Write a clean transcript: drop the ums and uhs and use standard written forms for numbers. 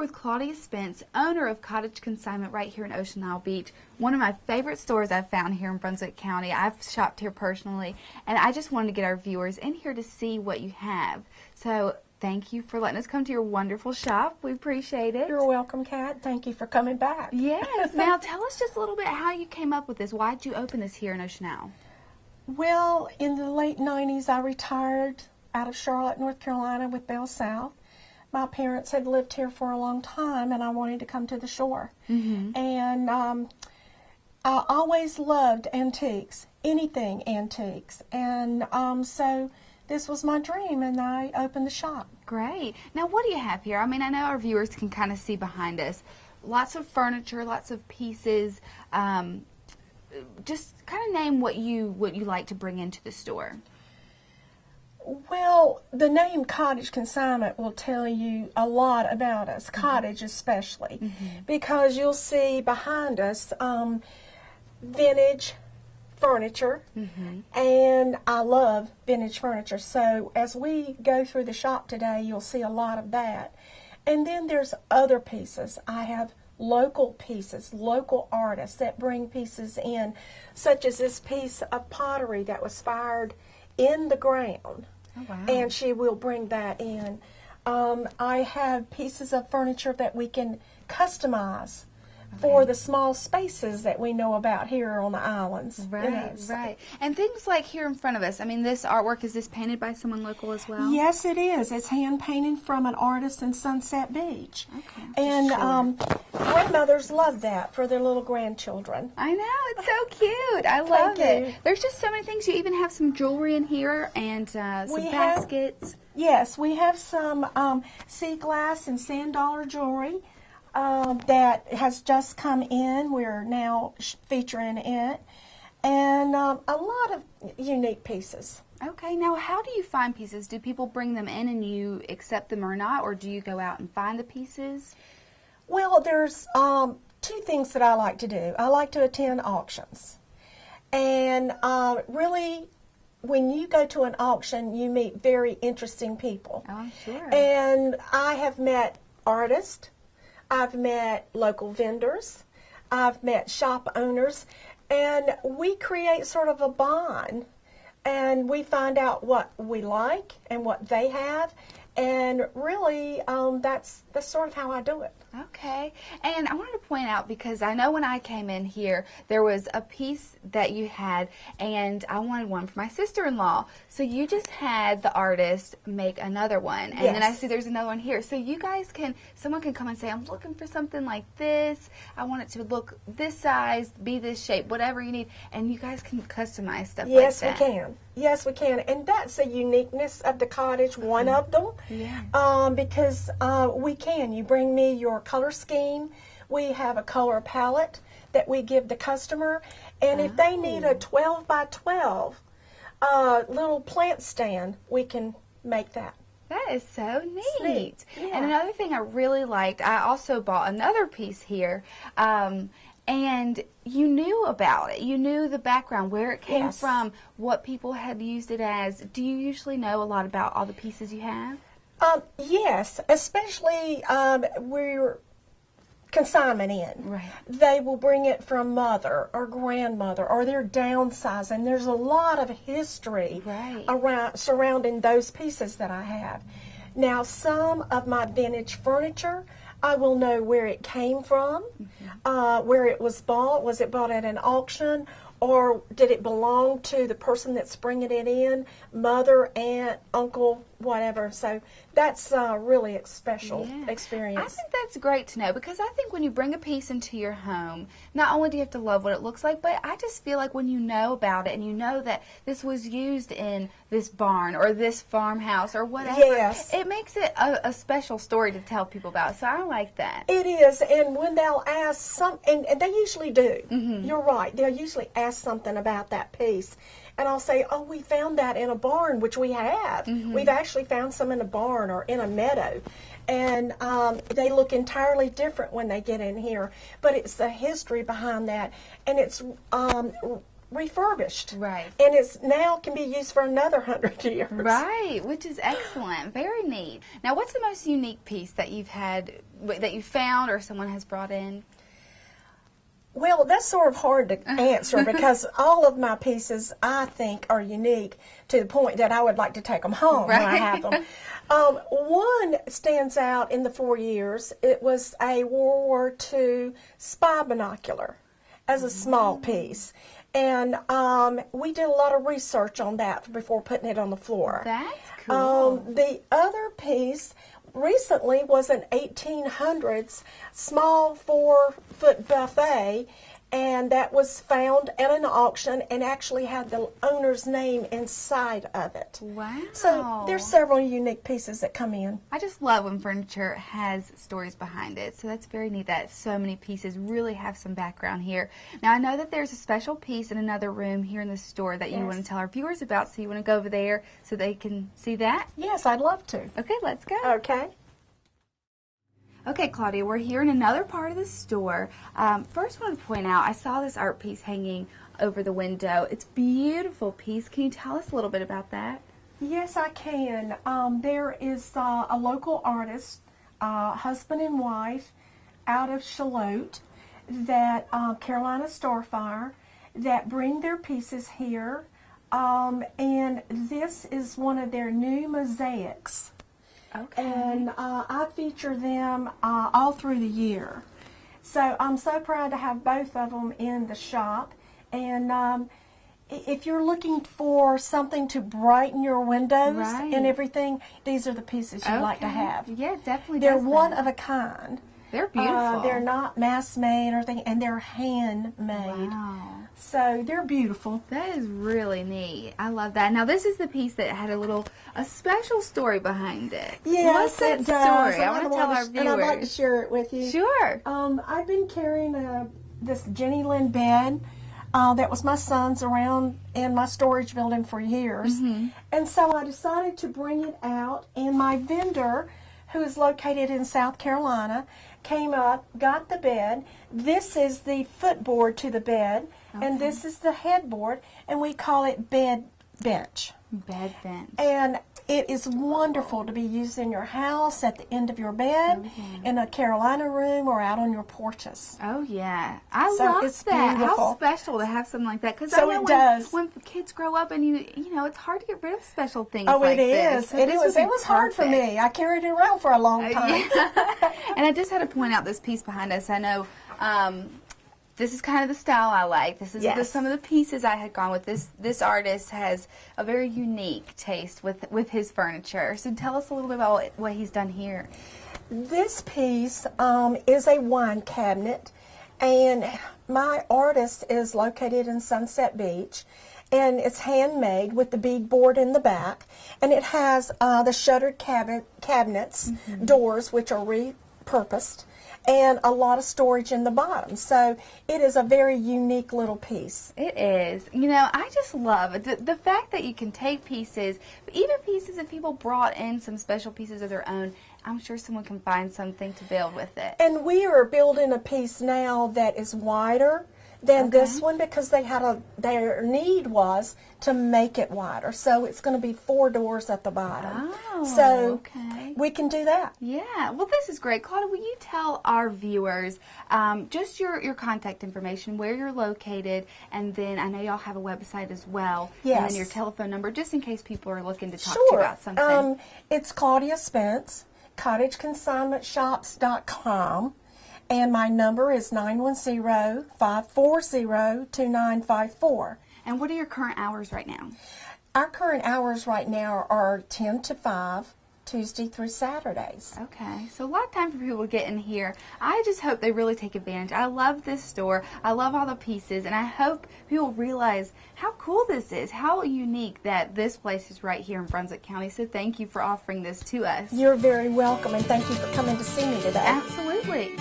with Claudia Spence, owner of Cottage Consignment right here in Ocean Isle Beach. One of my favorite stores I've found here in Brunswick County. I've shopped here personally, and I just wanted to get our viewers in here to see what you have. So thank you for letting us come to your wonderful shop. We appreciate it. You're welcome, Kat. Thank you for coming back. Yes. Now tell us just a little bit how you came up with this. Why did you open this here in Ocean Isle? Well, in the late 90s, I retired out of Charlotte, North Carolina with Bell South. My parents had lived here for a long time, and I wanted to come to the shore. And I always loved antiques, anything antiques. And so this was my dream, and I opened the shop. Great. Now, what do you have here? I mean, I know our viewers can kind of see behind us. Lots of furniture, lots of pieces. Just kind of name what you like to bring into the store. Well, the name Cottage Consignment will tell you a lot about us, Cottage especially, because you'll see behind us vintage furniture, and I love vintage furniture. So as we go through the shop today, you'll see a lot of that. And then there's other pieces. I have local pieces, local artists that bring pieces in, such as this piece of pottery that was fired in the ground. Oh, wow. And she will bring that in. I have pieces of furniture that we can customize for the small spaces that we know about here on the islands. Right, right. And things like here in front of us, I mean, this artwork, is this painted by someone local as well? Yes, it is. It's hand painted from an artist in Sunset Beach. Okay. And grandmothers love that for their little grandchildren. I know, it's so cute. I love Thank you. it. There's just so many things. You even have some jewelry in here and some baskets. Yes, we have some sea glass and sand dollar jewelry that has just come in. We're now featuring it. And a lot of unique pieces. Okay, now how do you find pieces? Do people bring them in and you accept them or not, or do you go out and find the pieces? Well, there's two things that I like to do. I like to attend auctions. And really, when you go to an auction, you meet very interesting people. Oh, I'm sure. And I have met artists. I've met local vendors. I've met shop owners. And we create sort of a bond. And we find out what we like and what they have. And really, that's sort of how I do it. Okay. And I wanted to point out, because I know when I came in here, there was a piece that you had, and I wanted one for my sister-in-law. So you just had the artist make another one. And then I see there's another one here. So you guys can, someone can come and say, I'm looking for something like this. I want it to look this size, be this shape, whatever you need. And you guys can customize stuff like that. Yes, we can. Yes, we can. And that's a uniqueness of the cottage, one of them. Yeah. Because we can. You bring me your color scheme. We have a color palette that we give the customer. And if they need a 12 by 12 little plant stand, we can make that. That is so neat. Yeah. And another thing I really liked, I also bought another piece here. And you knew about it. You knew the background, where it came from, what people had used it as. Do you usually know a lot about all the pieces you have? Yes, especially we're consignment in. Right. They will bring it from mother or grandmother, or they're downsizing. There's a lot of history around surrounding those pieces that I have. Now, some of my vintage furniture, I will know where it came from, where it was bought. Was it bought at an auction, or did it belong to the person that's bringing it in, mother, aunt, uncle, whatever. So that's really a special experience. I think that's great to know, because I think when you bring a piece into your home, not only do you have to love what it looks like, but I just feel like when you know about it and you know that this was used in this barn or this farmhouse or whatever, it makes it a special story to tell people about. So I like that. It is, and when they'll ask and they usually do, you're right, they'll usually ask something about that piece. And I'll say, oh, we found that in a barn, which we have. We've actually found some in a barn or in a meadow. And they look entirely different when they get in here. But it's the history behind that. And it's refurbished. Right. And it's now can be used for another 100 years. Right, which is excellent. Very neat. Now, what's the most unique piece that you've had, that you found or someone has brought in? Well, that's sort of hard to answer because all of my pieces, I think, are unique to the point that I would like to take them home when I have them. One stands out in the 4 years. It was a World War II spy binocular as a small piece. And we did a lot of research on that before putting it on the floor. That's cool. The other piece recently was an 1800s small 4-foot buffet, and that was found at an auction and actually had the owner's name inside of it. Wow. So there's several unique pieces that come in. I just love when furniture has stories behind it. So that's very neat that so many pieces really have some background here. Now, I know that there's a special piece in another room here in the store that you want to tell our viewers about. So you want to go over there so they can see that? Yes, I'd love to. Okay, let's go. Okay. Okay, Claudia, we're here in another part of the store. First, I want to point out, I saw this art piece hanging over the window. It's a beautiful piece. Can you tell us a little bit about that? Yes, I can. There is a local artist, husband and wife, out of Charlotte, that Carolina Starfire, that bring their pieces here. And this is one of their new mosaics. Okay. And I feature them all through the year. So I'm so proud to have both of them in the shop. And if you're looking for something to brighten your windows and everything, these are the pieces you'd like to have. Yeah, definitely. They're one of a kind. They're beautiful. They're not mass-made or anything, and they're handmade. Wow. So they're beautiful. That is really neat. I love that. Now, this is the piece that had a special story behind it. Yes, what's that it does. story? I want to tell our viewers. And I'd like to share it with you. Sure. I've been carrying this Jenny Lynn bed that was my son's around in my storage building for years. And so I decided to bring it out, and my vendor, who is located in South Carolina, came up, got the bed. This is the footboard to the bed, and this is the headboard, and we call it bed bench. Bed bench. And it is wonderful to be used in your house, at the end of your bed, in a Carolina room, or out on your porches. Oh, yeah. I So love it's that. beautiful. How special to have something like that. Because So I know it does. when kids grow up and you know, it's hard to get rid of special things Oh, like it this. is. So It this was. would It be was hard for perfect. me. I carried it around for a long time. And I just had to point out this piece behind us. I know this is kind of the style I like. This is some of the pieces I had gone with. This artist has a very unique taste with his furniture. So tell us a little bit about what he's done here. This piece is a wine cabinet, and my artist is located in Sunset Beach, and it's handmade with the beadboard in the back, and it has the shuttered cabinets, doors, which are repurposed, and a lot of storage in the bottom. So it is a very unique little piece. It is. You know, I just love it. The fact that you can take pieces, even pieces that people brought in some special pieces of their own, I'm sure someone can find something to build with it. And we are building a piece now that is wider than this one, because they had their need was to make it wider. So it's going to be 4 doors at the bottom. Oh, so we can do that. Yeah. Well, this is great. Claudia, will you tell our viewers just your contact information, where you're located, and then I know y'all have a website as well. Yes. And then your telephone number, just in case people are looking to talk to you about something. It's Claudia Spence, cottageconsignmentshops.com. And my number is 910-540-2954. And what are your current hours right now? Our current hours right now are 10 to 5, Tuesday through Saturdays. Okay, so a lot of time for people to get in here. I just hope they really take advantage. I love this store. I love all the pieces, and I hope people realize how cool this is, how unique that this place is right here in Brunswick County. So thank you for offering this to us. You're very welcome, and thank you for coming to see me today. Absolutely.